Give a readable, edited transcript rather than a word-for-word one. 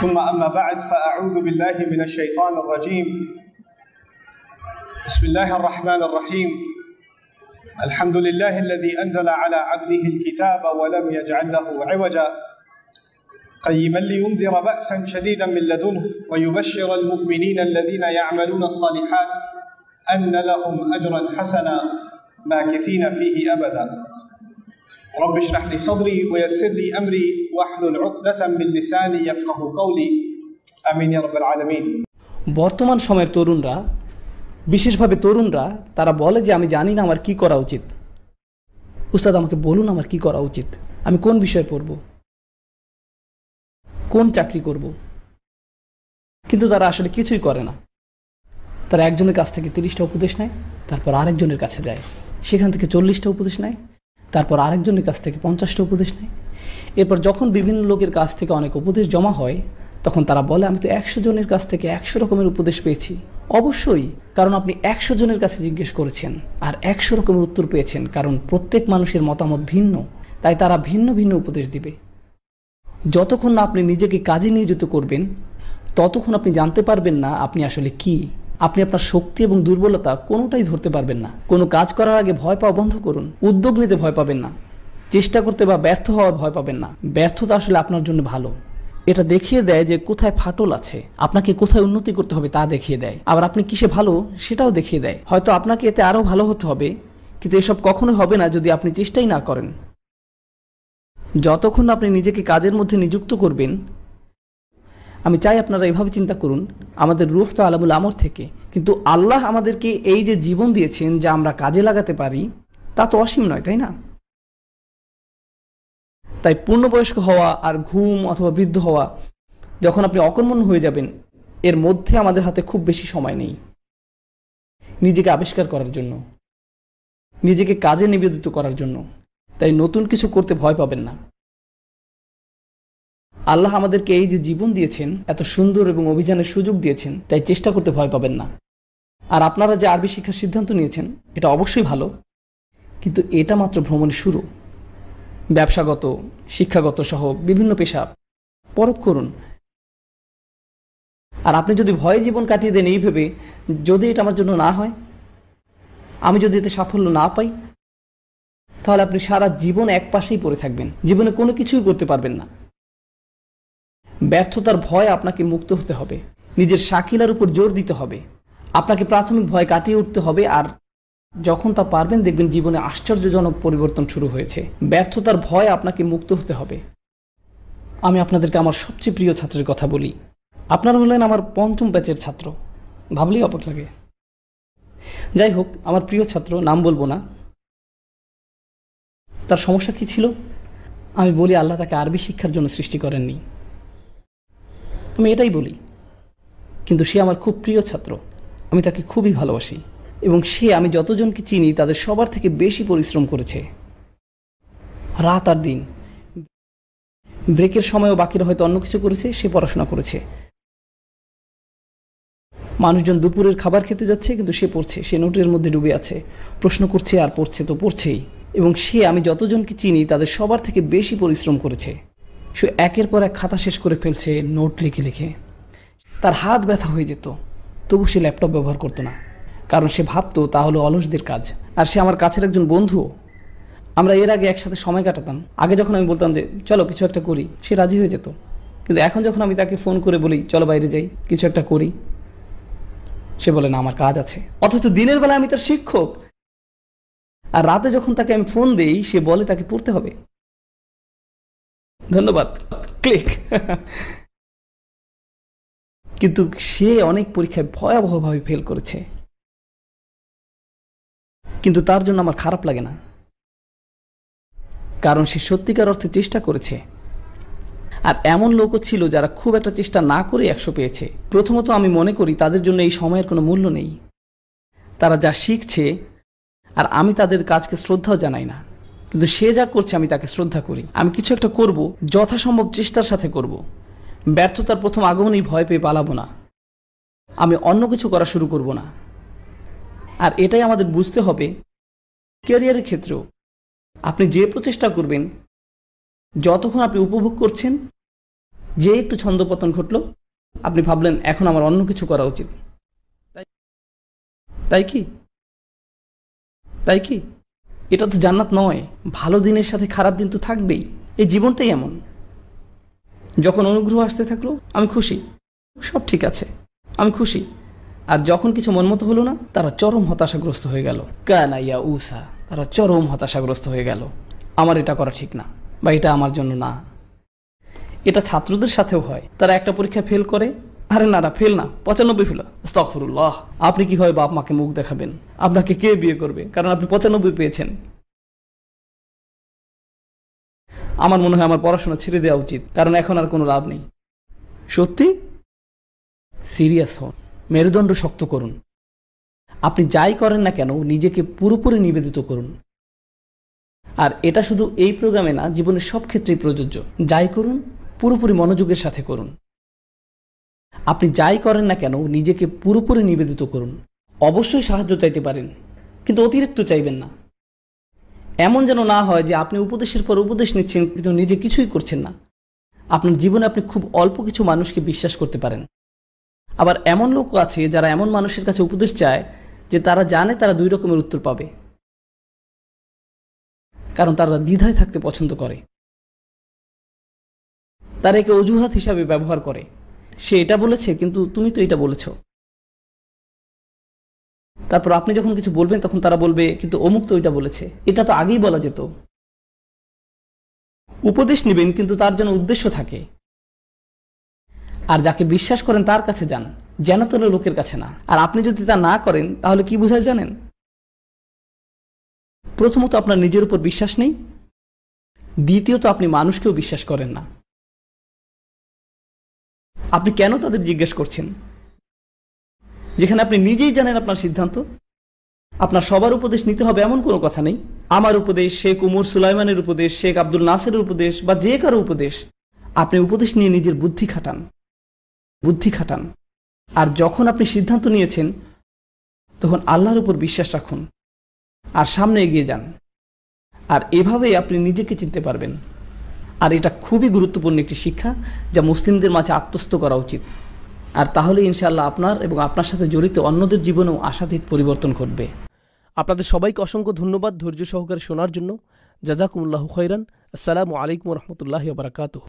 ثم أما بعد فأعوذ بالله من الشيطان الرجيم. بسم الله الرحمن الرحيم. الحمد لله الذي أنزل على عبده الكتاب ولم يجعل له عوجا قيما لينذر بأسا شديدا من لدنه ويبشر المؤمنين الذين يعملون الصالحات أن لهم أجرا حسنا ماكثين فيه أبدا. رب اشرح لي صدري ويسر لي أمري واحلل عقدة من لساني يفقهوا قولي آمين يا رب العالمين. বর্তমান সময়ের তরুণরা, বিশেষভাবে তরুণরা, তারা বলে যে আমি জানি না আমার কি করা উচিত। উস্তাদ আমাকে বলুন আমার কি করা উচিত, আমি কোন বিষয়ে পড়ব, কোন চাকরি করব। কিন্তু তারা আসলে কিছুই করে না। তারা একজনের কাছ থেকে 30টা উপদেশ নেয়, তারপর আরেকজনের কাছে যায়, সেখান থেকে 40টা উপদেশ নেয়, তারপর আরেকজনের কাছ থেকে 50টা উপদেশ নেয়। এরপর যখন বিভিন্ন লোকের কাছ থেকে অনেক উপদেশ জমা হয়, তখন তারা বলে আমি তো 100 জনের কাছ থেকে 100 রকমের উপদেশ পেয়েছি। অবশ্যই, কারণ আপনি 100 জনের কাছে জিজ্ঞেস করেছেন আর 100 রকমের উত্তর পেয়েছেন, কারণ প্রত্যেক মানুষের মতামত ভিন্ন, তাই তারা ভিন্ন ভিন্ন উপদেশ দিবে। যতক্ষণ না আপনি নিজেকে কাজে নিয়োজিত করবেন, ততক্ষণ আপনি জানতে পারবেন না আপনি আসলে কি। আপনি আপনার শক্তি এবং দুর্বলতা কোনোটাই ধরতে পারবেন না। কোনো কাজ করার আগে ভয় পাওয়া বন্ধ করুন। উদ্যোগ নিতে ভয় পাবেন না, চেষ্টা করতে বা ব্যর্থ হওয়ার ভয় পাবেন না। ব্যর্থতা আসলে আপনার জন্য ভালো। এটা দেখিয়ে দেয় যে কোথায় ফাটল আছে, আপনাকে কোথায় উন্নতি করতে হবে তা দেখিয়ে দেয়। আবার আপনি কিসে ভালো সেটাও দেখিয়ে দেয়। হয়তো আপনাকে এতে আরও ভালো হতে হবে, কিন্তু এসব কখনোই হবে না যদি আপনি চেষ্টাই না করেন। যতক্ষণ আপনি নিজেকে কাজের মধ্যে নিযুক্ত করবেন, আমি চাই আপনারা এভাবে চিন্তা করুন, আমাদের রূহ তো আলামুল আমর থেকে, কিন্তু আল্লাহ আমাদেরকে এই যে জীবন দিয়েছেন যা আমরা কাজে লাগাতে পারি, তা তো অসীম নয়, তাই না? তাই পূর্ণবয়স্ক হওয়া আর ঘুম অথবা বৃদ্ধ হওয়া, যখন আপনি অকর্মণ্য হয়ে যাবেন, এর মধ্যে আমাদের হাতে খুব বেশি সময় নেই নিজেকে আবিষ্কার করার জন্য, নিজেকে কাজে নিবেদিত করার জন্য। তাই নতুন কিছু করতে ভয় পাবেন না। আল্লাহ আমাদেরকে এই যে জীবন দিয়েছেন, এত সুন্দর এবং অভিযানের সুযোগ দিয়েছেন, তাই চেষ্টা করতে ভয় পাবেন না। আর আপনারা যে আরবি শিক্ষার সিদ্ধান্ত নিয়েছেন, এটা অবশ্যই ভালো, কিন্তু এটা মাত্র ভ্রমণের শুরু। ব্যবসাগত, শিক্ষাগত সহ বিভিন্ন পেশা পরখ করুন। আর আপনি যদি ভয়ে জীবন কাটিয়ে দেন এই ভেবে, যদি এটা আমার জন্য না হয়, আমি যদি এতে সাফল্য না পাই, তাহলে আপনি সারা জীবন এক পাশেই পড়ে থাকবেন, জীবনে কোনো কিছুই করতে পারবেন না। ব্যর্থতার ভয় আপনাকে মুক্ত হতে হবে, নিজের শাকিলার উপর জোর দিতে হবে। আপনাকে প্রাথমিক ভয় কাটিয়ে উঠতে হবে, আর যখন তা পারবেন দেখবেন জীবনে আশ্চর্যজনক পরিবর্তন শুরু হয়েছে। ব্যর্থতার ভয় আপনাকে মুক্ত হতে হবে। আমি আপনাদেরকে আমার সবচেয়ে প্রিয় ছাত্রের কথা বলি। আপনারা হলেন আমার 5ম ব্যাচের ছাত্র, ভাবলেই অবাক লাগে। যাই হোক, আমার প্রিয় ছাত্র, নাম বলবো না, তার সমস্যা কি ছিল? আমি বলি আল্লাহ তাকে আরবি শিক্ষার জন্য সৃষ্টি করেননি, আমি এটাই বলি। কিন্তু সে আমার খুব প্রিয় ছাত্র, আমি তাকে খুবই ভালোবাসি, এবং সে, আমি যতজনকে চিনি তাদের সবার থেকে বেশি পরিশ্রম করেছে, রাত আর দিন। ব্রেকের সময়ও বাকিরা হয়তো অন্য কিছু করেছে, সে পড়াশোনা করেছে। মানুষজন দুপুরের খাবার খেতে যাচ্ছে, কিন্তু সে পড়ছে, সে নোটের মধ্যে ডুবে আছে, প্রশ্ন করছে আর পড়ছে তো পড়ছেই। এবং সে, আমি যতজনকে চিনি তাদের সবার থেকে বেশি পরিশ্রম করেছে। সে একের পর এক খাতা শেষ করে ফেলছে নোট লিখে লিখে। তার হাত ব্যথা হয়ে যেত, তবু সে ল্যাপটপ ব্যবহার করতো না, কারণ সে ভাবতো তা হলো অলসদের কাজ। আর সে আমার কাছের একজন বন্ধু, আমরা এর আগে একসাথে সময় কাটাতাম। আগে যখন আমি বলতাম যে চলো কিছু একটা করি, সে রাজি হয়ে যেত। কিন্তু এখন যখন আমি তাকে ফোন করে বলি চলো বাইরে যাই, কিছু একটা করি, সে বলে না আমার কাজ আছে। অথচ দিনের বেলা আমি তার শিক্ষক, আর রাতে যখন তাকে আমি ফোন দেই সে বলে তাকে পড়তে হবে। ধন্যবাদ, ক্লিক। কিন্তু সে অনেক পরীক্ষায় ভয়াবহভাবে ফেল করেছে, কিন্তু তার জন্য আমার খারাপ লাগে না, কারণ সে সত্যিকার অর্থে চেষ্টা করেছে। আর এমন লোকও ছিল যারা খুব একটা চেষ্টা না করে 100 পেয়েছে। প্রথমত আমি মনে করি তাদের জন্য এই সময়ের কোনো মূল্য নেই। তারা যা শিখছে, আর আমি তাদের কাজকে শ্রদ্ধাও জানাই না, কিন্তু সে যা করছে আমি তাকে শ্রদ্ধা করি। আমি কিছু একটা করব, যথাসম্ভব চেষ্টার সাথে করব। ব্যর্থতার প্রথম আগমনেই ভয় পেয়ে পালাবো না, আমি অন্য কিছু করা শুরু করব না। আর এটাই আমাদের বুঝতে হবে ক্যারিয়ারের ক্ষেত্রেও। আপনি যে প্রচেষ্টা করবেন, যতক্ষণ আপনি উপভোগ করছেন, যে একটু ছন্দপতন ঘটলো, আপনি ভাবলেন এখন আমার অন্য কিছু করা উচিত। তাই কি? তাই কি? এটা তো জান্নাত নয়। ভালো দিনের সাথে খারাপ দিন তো থাকবেই, এই জীবনটাই এমন। যখন অনুগ্রহ আসতে থাকলো, আমি খুশি, সব ঠিক আছে, আমি খুশি। আর যখন কিছু মনমতো হলো না, তারা চরম হতাশাগ্রস্ত হয়ে গেল। কানাইয়া উসা, তারা চরম হতাশাগ্রস্ত হয়ে গেল। আমার এটা করা ঠিক না, বা এটা আমার জন্য না। এটা ছাত্রদের সাথেও হয়। তারা একটা পরীক্ষা ফেল করে, আরে না না ফেল না, 95 ফেল, আস্তাগফিরুল্লাহ। আপনি কিভাবে বাপ মাকে মুখ দেখাবেন? আপনাকে কে বিয়ে করবে কারণ আপনি 95 পেয়েছেন? আমার মনে হয় আমার পড়াশোনা ছেড়ে দেওয়া উচিত, কারণ এখন আর কোনো লাভ নেই। সত্যি? সিরিয়াস হন, মেরুদণ্ড শক্ত করুন। আপনি যাই করেন না কেন নিজেকে পুরোপুরি নিবেদিত করুন। আর এটা শুধু এই প্রোগ্রামে না, জীবনের সব ক্ষেত্রেই প্রযোজ্য। যাই করুন পুরোপুরি মনোযোগের সাথে করুন। আপনি যাই করেন না কেন নিজেকে পুরোপুরি নিবেদিত করুন। অবশ্যই সাহায্য চাইতে পারেন, কিন্তু অতিরিক্ত চাইবেন না। এমন যেন না হয় যে আপনি উপদেশের পর উপদেশ নিচ্ছেন কিন্তু নিজে কিছুই করছেন না। আপনার জীবনে আপনি খুব অল্প কিছু মানুষকে বিশ্বাস করতে পারেন। আবার এমন লোকও আছে যারা এমন মানুষের কাছে উপদেশ চায় যে তারা জানে তারা 2 রকমের উত্তর পাবে, কারণ তারা দ্বিধায় থাকতে পছন্দ করে। তারা একে অজুহাত হিসাবে ব্যবহার করে। সে এটা বলেছে কিন্তু তুমি তো এটা বলেছ। তারপর আপনি যখন কিছু বলবেন তখন তারা বলবে কিন্তু অমুক তো এটা বলেছে, এটা তো আগেই বলা যেত। উপদেশ নেবেন কিন্তু তার জন্য উদ্দেশ্য থাকে। আর যাকে বিশ্বাস করেন তার কাছে যান, যেন তোলে লোকের কাছে না। আর আপনি যদি তা না করেন তাহলে কি বোঝায় জানেন? প্রথমত আপনার নিজের উপর বিশ্বাস নেই, দ্বিতীয়ত আপনি মানুষকেও বিশ্বাস করেন না। আপনি কেন তাদের জিজ্ঞেস করছেন যেখানে আপনি নিজেই জানেন আপনার সিদ্ধান্ত? আপনার সবার উপদেশ নিতে হবে এমন কোনো কথা নেই। আমার উপদেশ, শেখ উমর সুলাইমানের উপদেশ, শেখ আব্দুল নাসেরের উপদেশ বা যে কারো উপদেশ, আপনি উপদেশ নিয়ে নিজের বুদ্ধি খাটান। আর যখন আপনি সিদ্ধান্ত নিয়েছেন তখন আল্লাহর উপর বিশ্বাস রাখুন আর সামনে এগিয়ে যান। আর এভাবেই আপনি নিজেকে চিনতে পারবেন। আর এটা খুবই গুরুত্বপূর্ণ একটি শিক্ষা যা মুসলিমদের মাঝে আত্মস্থ করা উচিত। আর তাহলে ইনশাআল্লাহ আপনার এবং আপনার সাথে জড়িত অন্যদের জীবনেও আশাতীত পরিবর্তন ঘটবে। আপনাদের সবাইকে অসংখ্য ধন্যবাদ ধৈর্য সহকারে শোনার জন্য। জাযাকুমুল্লাহু খাইরান। আসসালামু আলাইকুম ওয়া রাহমাতুল্লাহি ওয়া বারাকাতুহু।